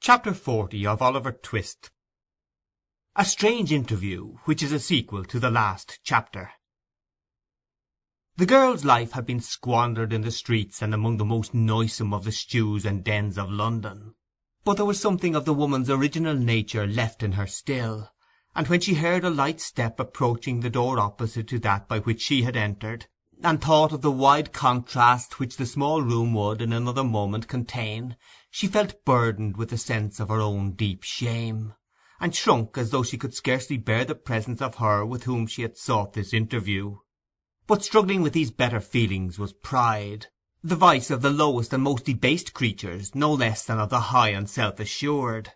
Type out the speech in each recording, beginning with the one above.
Chapter 40 of Oliver Twist. A strange interview, which is a sequel to the last chapter. The girl's life had been squandered in the streets and among the most noisome of the stews and dens of London, but there was something of the woman's original nature left in her still, and when she heard a light step approaching the door opposite to that by which she had entered, and thought of the wide contrast which the small room would in another moment contain, she felt burdened with a sense of her own deep shame, and shrunk as though she could scarcely bear the presence of her with whom she had sought this interview. But struggling with these better feelings was pride, the vice of the lowest and most debased creatures, no less than of the high and self-assured.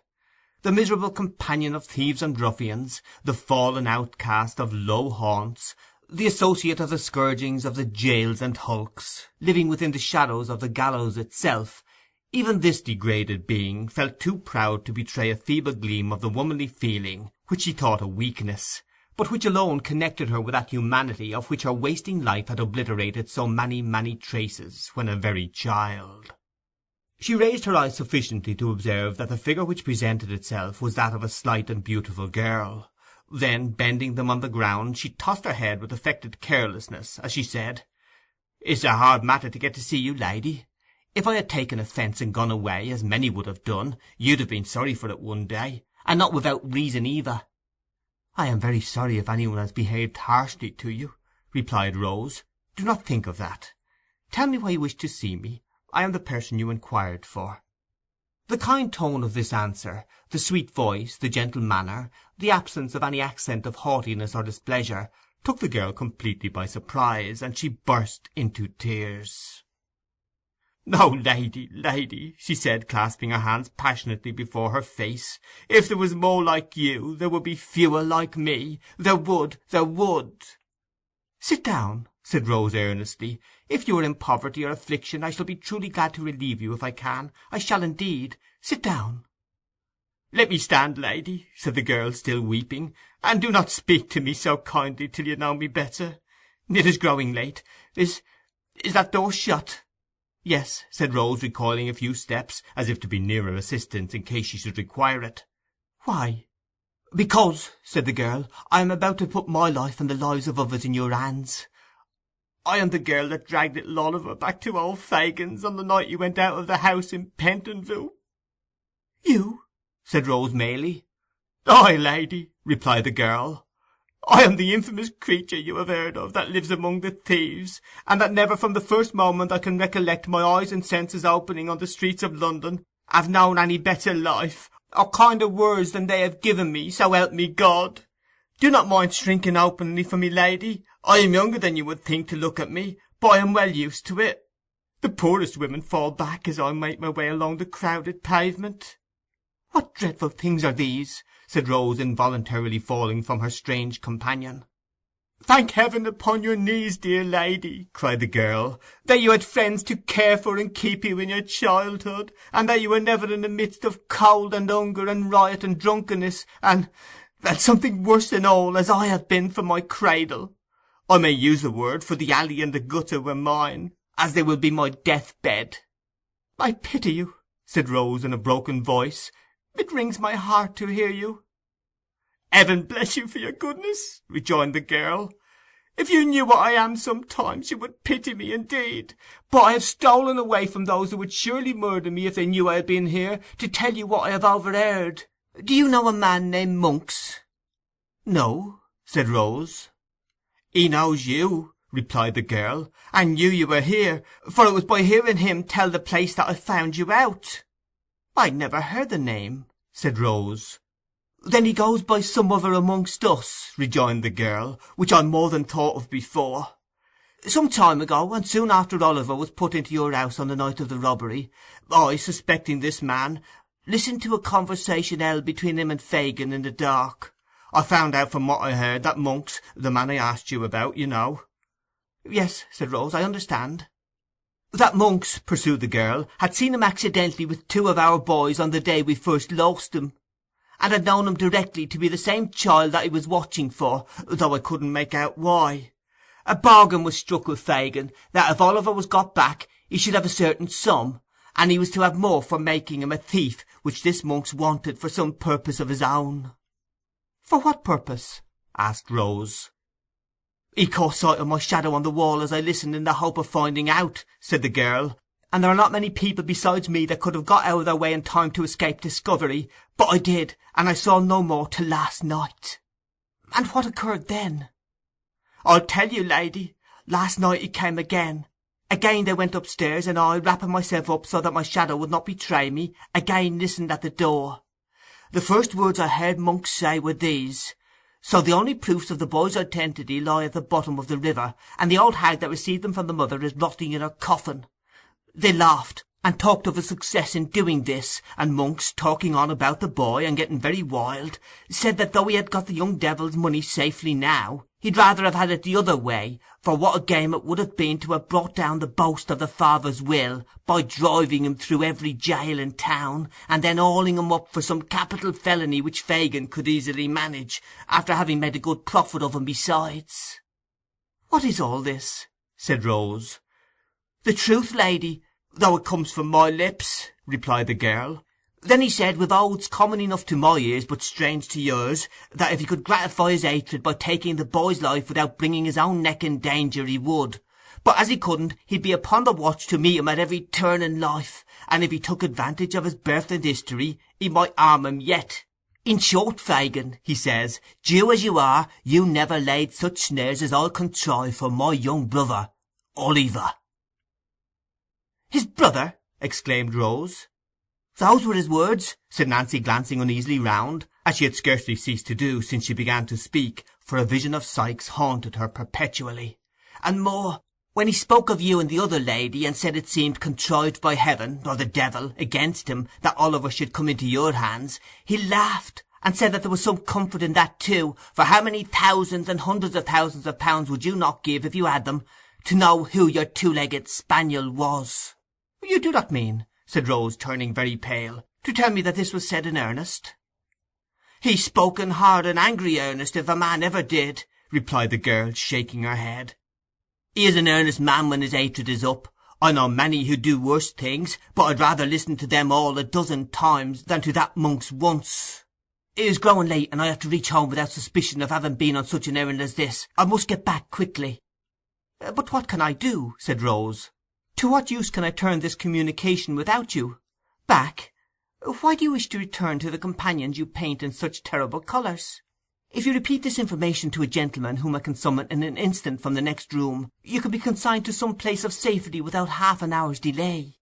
The miserable companion of thieves and ruffians, the fallen outcast of low haunts, the associate of the scourgings of the jails and hulks, living within the shadows of the gallows itself, even this degraded being felt too proud to betray a feeble gleam of the womanly feeling which she thought a weakness, but which alone connected her with that humanity of which her wasting life had obliterated so many traces when a very child. She raised her eyes sufficiently to observe that the figure which presented itself was that of a slight and beautiful girl. Then, bending them on the ground, she tossed her head with affected carelessness, as she said, "It's a hard matter to get to see you, lady. If I had taken offence and gone away, as many would have done, you'd have been sorry for it one day, and not without reason either." "I am very sorry if any one has behaved harshly to you," replied Rose. "Do not think of that. Tell me why you wish to see me. I am the person you inquired for." The kind tone of this answer, the sweet voice, the gentle manner, the absence of any accent of haughtiness or displeasure, took the girl completely by surprise, and she burst into tears. "Oh, lady," she said, clasping her hands passionately before her face, "if there was more like you, there would be fewer like me. There would. "Sit down," said Rose earnestly. "If you are in poverty or affliction, I shall be truly glad to relieve you if I can. I shall indeed. Sit down." "Let me stand, lady," said the girl, still weeping, "and do not speak to me so kindly till you know me better. It is growing late. Is that door shut?" "Yes," said Rose, recoiling a few steps, as if to be nearer assistance in case she should require it. "Why?" "Because," said the girl, "I am about to put my life and the lives of others in your hands. I am the girl that dragged little Oliver back to old Fagin's on the night you went out of the house in Pentonville." "You?" said Rose Maylie. "Ay, lady," replied the girl. "I am the infamous creature you have heard of, that lives among the thieves, and that never from the first moment I can recollect my eyes and senses opening on the streets of London have known any better life, or kinder words than they have given me, so help me God. Do not mind shrinking openly from me, lady. I am younger than you would think to look at me, but I am well used to it. The poorest women fall back as I make my way along the crowded pavement." "What dreadful things are these?" said Rose, involuntarily falling from her strange companion. "Thank heaven upon your knees, dear lady," cried the girl, "that you had friends to care for and keep you in your childhood, and that you were never in the midst of cold and hunger and riot and drunkenness, and something worse than all, as I have been from my cradle. I may use the word, for the alley and the gutter were mine, as they will be my death-bed." "I pity you," said Rose in a broken voice. "It wrings my heart to hear you." "Heaven bless you for your goodness," rejoined the girl. "If you knew what I am sometimes, you would pity me indeed. But I have stolen away from those who would surely murder me if they knew I had been here, to tell you what I have overheard. Do you know a man named Monks?" "No," said Rose. "He knows you," replied the girl, "and knew you were here, for it was by hearing him tell the place that I found you out." "I never heard the name," said Rose. "Then he goes by some other amongst us," rejoined the girl, "which I more than thought of before. Some time ago, and soon after Oliver was put into your house on the night of the robbery, I, suspecting this man, listened to a conversation held between him and Fagin in the dark. I found out from what I heard that Monks, the man I asked you about, you know—" "Yes," said Rose, "I understand." "That Monks," pursued the girl, "had seen him accidentally with two of our boys on the day we first lost him, and had known him directly to be the same child that he was watching for, though I couldn't make out why. A bargain was struck with Fagin that if Oliver was got back he should have a certain sum, and he was to have more for making him a thief, which this monk's wanted for some purpose of his own." "For what purpose?" asked Rose. "He caught sight of my shadow on the wall as I listened in the hope of finding out," said the girl, "and there are not many people besides me that could have got out of their way in time to escape discovery, but I did, and I saw no more till last night." "And what occurred then?" "I'll tell you, lady. Last night he came again. Again they went upstairs, and I, wrapping myself up so that my shadow would not betray me, again listened at the door. The first words I heard Monks say were these: 'So the only proofs of the boy's identity lie at the bottom of the river, and the old hag that received them from the mother is rotting in her coffin.' They laughed, and talked of his success in doing this, and Monks, talking on about the boy, and getting very wild, said that though he had got the young devil's money safely now, he'd rather have had it the other way, for what a game it would have been to have brought down the boast of the father's will by driving him through every jail in town, and then hauling him up for some capital felony which Fagin could easily manage, after having made a good profit of him besides." "What is all this?" said Rose. "The truth, lady, though it comes from my lips," replied the girl. "Then he said, with oaths common enough to my ears but strange to yours, that if he could gratify his hatred by taking the boy's life without bringing his own neck in danger, he would; but as he couldn't, he'd be upon the watch to meet him at every turn in life, and if he took advantage of his birth and history, he might harm him yet. In short, Fagin, he says, Jew as you are, you never laid such snares as I'll contrive for my young brother, Oliver." "His brother!" exclaimed Rose. "Those were his words," said Nancy, glancing uneasily round, as she had scarcely ceased to do since she began to speak, for a vision of Sikes haunted her perpetually. "And more, when he spoke of you and the other lady, and said it seemed contrived by heaven, or the devil, against him, that Oliver should come into your hands, he laughed, and said that there was some comfort in that too, for how many thousands and hundreds of thousands of pounds would you not give, if you had them, to know who your two-legged spaniel was?" "You do not mean," said Rose, turning very pale, "to tell me that this was said in earnest?" "He spoke in hard and angry earnest, if a man ever did," replied the girl, shaking her head. "He is an earnest man when his hatred is up. I know many who do worse things, but I'd rather listen to them all a dozen times than to that Monks once. It is growing late, and I have to reach home without suspicion of having been on such an errand as this. I must get back quickly." "But what can I do?" said Rose. "To what use can I turn this communication without you? Back? Why do you wish to return to the companions you paint in such terrible colours? If you repeat this information to a gentleman whom I can summon in an instant from the next room, you can be consigned to some place of safety without half an hour's delay."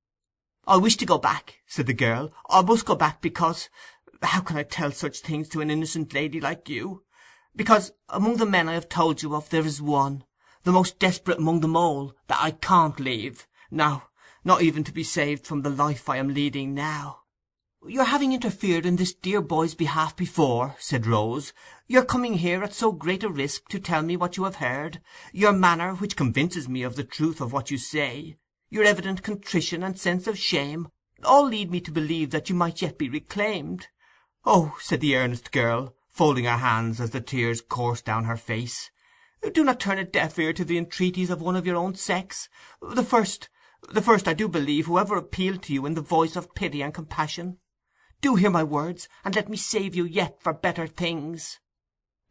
"I wish to go back," said the girl. "I must go back because—how can I tell such things to an innocent lady like you?—because among the men I have told you of there is one, the most desperate among them all, that I can't leave. No, not even to be saved from the life I am leading now." "Your having interfered in this dear boy's behalf before," said Rose, "your coming here at so great a risk to tell me what you have heard, your manner, which convinces me of the truth of what you say, your evident contrition and sense of shame, all lead me to believe that you might yet be reclaimed." "Oh," said the earnest girl, folding her hands as the tears coursed down her face, "do not turn a deaf ear to the entreaties of one of your own sex. The first, I do believe, who ever appealed to you in the voice of pity and compassion. Do hear my words, and let me save you yet for better things."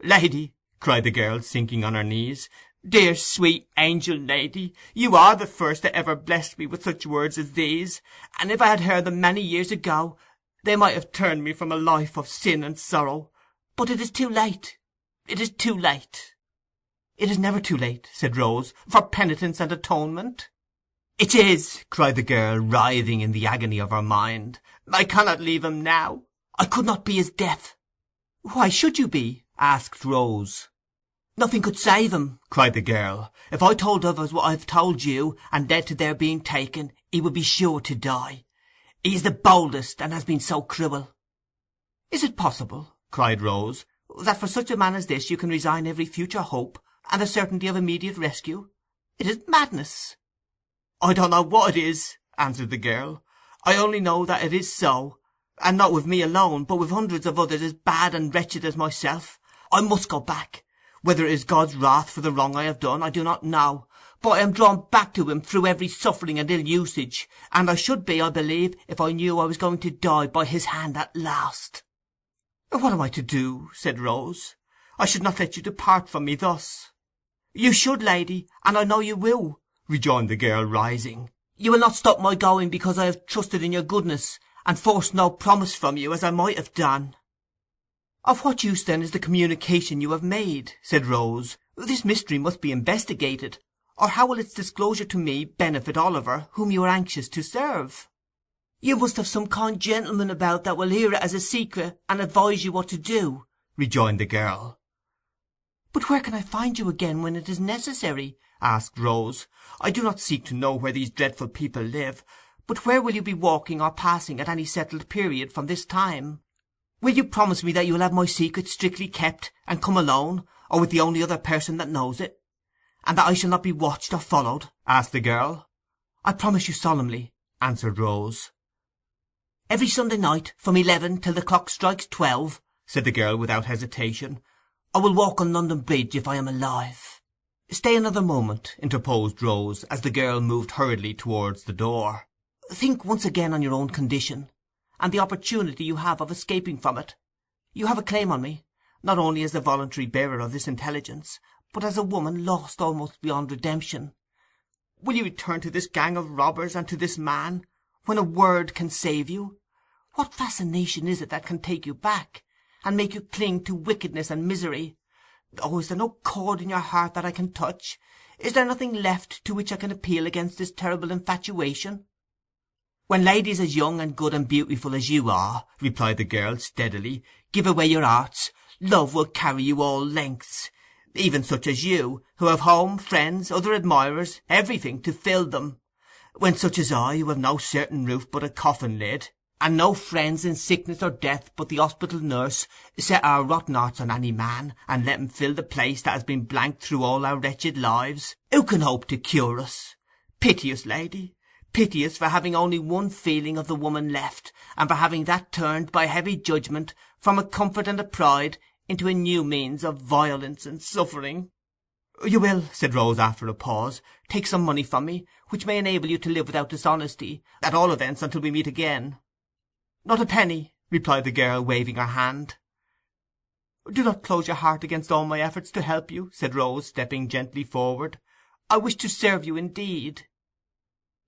"Lady," cried the girl, sinking on her knees, "dear, sweet, angel lady, you are the first that ever blessed me with such words as these, and if I had heard them many years ago, they might have turned me from a life of sin and sorrow. But it is too late. It is too late." "It is never too late," said Rose, "for penitence and atonement." "It is," cried the girl, writhing in the agony of her mind. "I cannot leave him now. I could not be his death." "Why should you be?" asked Rose. "Nothing could save him," cried the girl. "If I told others what I have told you, and led to their being taken, he would be sure to die. He is the boldest, and has been so cruel." "Is it possible," cried Rose, "that for such a man as this you can resign every future hope, and the certainty of immediate rescue? It is madness." "I don't know what it is," answered the girl. "I only know that it is so, and not with me alone, but with hundreds of others as bad and wretched as myself. I must go back. Whether it is God's wrath for the wrong I have done, I do not know, but I am drawn back to him through every suffering and ill usage, and I should be, I believe, if I knew I was going to die by his hand at last.' 'What am I to do?' said Rose. 'I should not let you depart from me thus.' 'You should, lady, and I know you will,' rejoined the girl, rising. 'You will not stop my going because I have trusted in your goodness, and forced no promise from you, as I might have done.' 'Of what use, then, is the communication you have made?' said Rose. 'This mystery must be investigated, or how will its disclosure to me benefit Oliver, whom you are anxious to serve?' 'You must have some kind gentleman about that will hear it as a secret, and advise you what to do,' rejoined the girl. 'But where can I find you again when it is necessary?' asked Rose. 'I do not seek to know where these dreadful people live, but where will you be walking or passing at any settled period from this time? Will you promise me that you will have my secret strictly kept, and come alone, or with the only other person that knows it, and that I shall not be watched or followed?' asked the girl. 'I promise you solemnly,' answered Rose. 'Every Sunday night, from 11 till the clock strikes 12, said the girl without hesitation, 'I will walk on London Bridge if I am alive.' 'Stay another moment,' interposed Rose, as the girl moved hurriedly towards the door. 'Think once again on your own condition, and the opportunity you have of escaping from it. You have a claim on me, not only as the voluntary bearer of this intelligence, but as a woman lost almost beyond redemption. Will you return to this gang of robbers and to this man, when a word can save you? What fascination is it that can take you back, and make you cling to wickedness and misery? Oh, is there no chord in your heart that I can touch? Is there nothing left to which I can appeal against this terrible infatuation?' 'When ladies as young and good and beautiful as you are,' replied the girl steadily, 'give away your hearts, love will carry you all lengths, even such as you, who have home, friends, other admirers, everything to fill them. When such as I, who have no certain roof but a coffin lid, and no friends in sickness or death but the hospital nurse, set our rotten hearts on any man, and let him fill the place that has been blank through all our wretched lives, who can hope to cure us? Pity us, lady, pity us for having only one feeling of the woman left, and for having that turned by heavy judgment from a comfort and a pride into a new means of violence and suffering.' 'You will,' said Rose after a pause, 'take some money from me, which may enable you to live without dishonesty, at all events until we meet again.' 'Not a penny,' replied the girl, waving her hand. 'Do not close your heart against all my efforts to help you,' said Rose, stepping gently forward. 'I wish to serve you indeed.'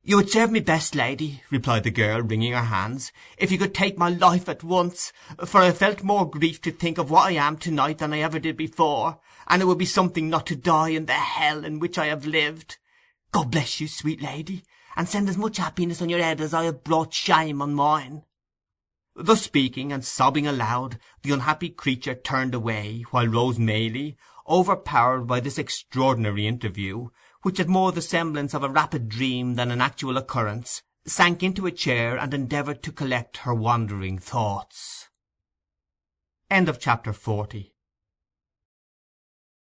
'You would serve me best, lady,' replied the girl, wringing her hands, 'if you could take my life at once, for I have felt more grief to think of what I am to-night than I ever did before, and it would be something not to die in the hell in which I have lived. God bless you, sweet lady, and send as much happiness on your head as I have brought shame on mine.' Thus speaking, and sobbing aloud, the unhappy creature turned away, while Rose Maylie, overpowered by this extraordinary interview, which had more the semblance of a rapid dream than an actual occurrence, sank into a chair and endeavoured to collect her wandering thoughts. Chapter 40